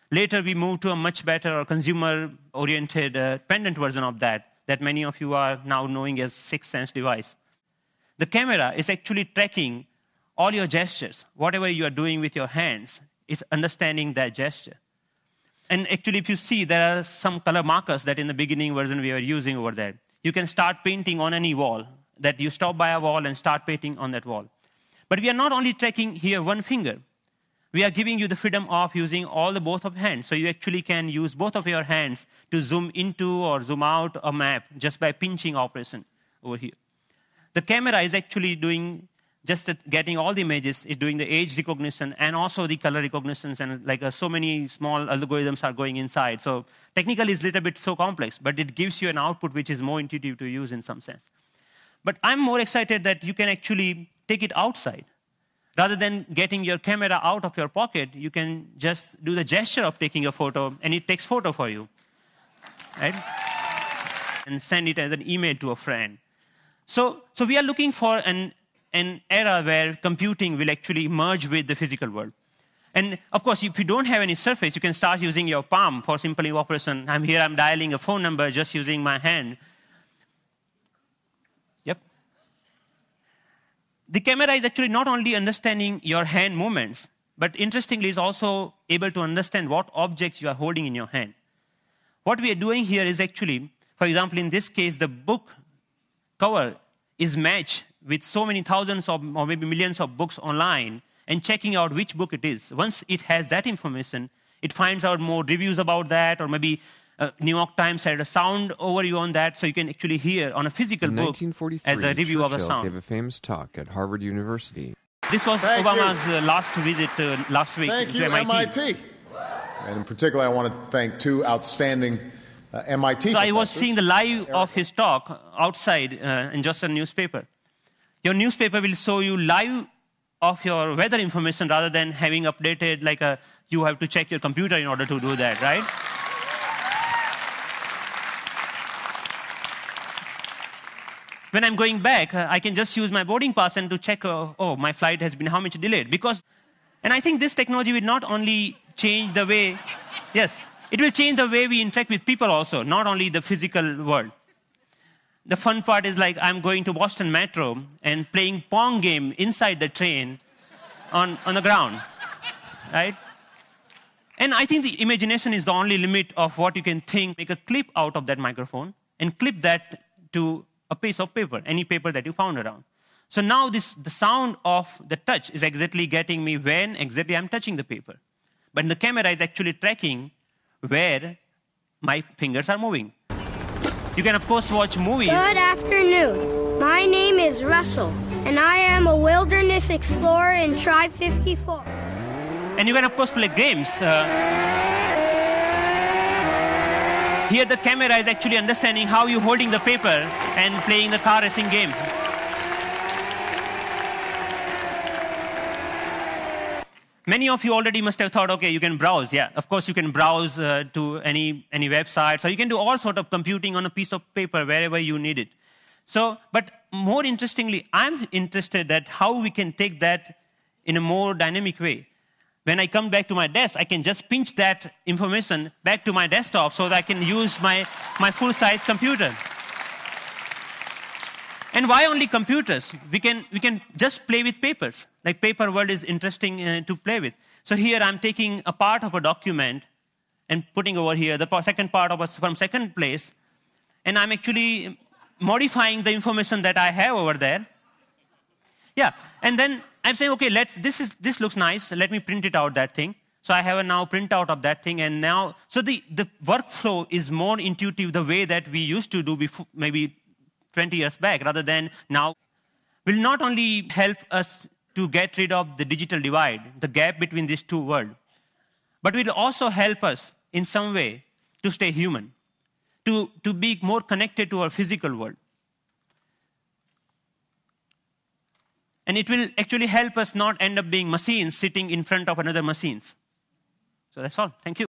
Later, we moved to a much better or consumer-oriented pendant version of that many of you are now knowing as Sixth Sense device. The camera is actually tracking all your gestures. Whatever you are doing with your hands, it's understanding that gesture. And actually, if you see, there are some color markers that in the beginning version we were using over there. You can start painting on any wall, that you stop by a wall and start painting on that wall. But we are not only tracking here one finger. We are giving you the freedom of using both of hands. So you actually can use both of your hands to zoom into or zoom out a map just by pinching operation over here. The camera is actually doing just getting all the images, it's doing the age recognition and also the color recognitions, and so many small algorithms are going inside. So technically it's a little bit so complex, but it gives you an output which is more intuitive to use in some sense. But I'm more excited that you can actually take it outside. Rather than getting your camera out of your pocket, you can just do the gesture of taking a photo, and it takes photo for you, right? And send it as an email to a friend. So we are looking for an era where computing will actually merge with the physical world. And of course, if you don't have any surface, you can start using your palm for simple operation. I'm dialing a phone number just using my hand. Yep. The camera is actually not only understanding your hand movements, but interestingly, is also able to understand what objects you are holding in your hand. What we are doing here is actually, for example, in this case, the book cover is matched with so many thousands or maybe millions of books online and checking out which book it is. Once it has that information, it finds out more reviews about that, or maybe New York Times had a sound overview on that, so you can actually hear on a physical book as a review of a sound. Gave a famous talk at Harvard University. This was Obama's last visit last week to MIT. And in particular, I want to thank two outstanding MIT So I was seeing the live of his talk outside in just a newspaper. Your newspaper will show you live of your weather information rather than having updated you have to check your computer in order to do that, right? When I'm going back, I can just use my boarding pass and to check, my flight has been how much delayed. And I think this technology will not only change the way, yes, it will change the way we interact with people also, not only the physical world. The fun part is I'm going to Boston Metro and playing Pong game inside the train on the ground, right? And I think the imagination is the only limit of what you can think. Make a clip out of that microphone and clip that to a piece of paper, any paper that you found around. So now the sound of the touch is exactly getting me when exactly I'm touching the paper. But the camera is actually tracking where my fingers are moving. You can, of course, watch movies. Good afternoon. My name is Russell, and I am a wilderness explorer in Tribe 54. And you can, of course, play games. Here, the camera is actually understanding how you're holding the paper and playing the car racing game. Many of you already must have thought, okay, you can browse. Yeah, of course, you can browse to any website. So you can do all sort of computing on a piece of paper wherever you need it. But more interestingly, I'm interested that how we can take that in a more dynamic way. When I come back to my desk, I can just pinch that information back to my desktop so that I can use my full-size computer. And why only computers? We can just play with papers. Paper world is interesting to play with. So here I'm taking a part of a document and putting over here the second part from second place, and I'm actually modifying the information that I have over there. Yeah, and then I'm saying, okay, this looks nice. Let me print it out, that thing. So I have a now printout of that thing, and now, so the workflow is more intuitive the way that we used to do before, maybe 20 years back, rather than now. Will not only help us to get rid of the digital divide, the gap between these two worlds, but will also help us in some way to stay human, to be more connected to our physical world. And it will actually help us not end up being machines sitting in front of another machines. So that's all. Thank you.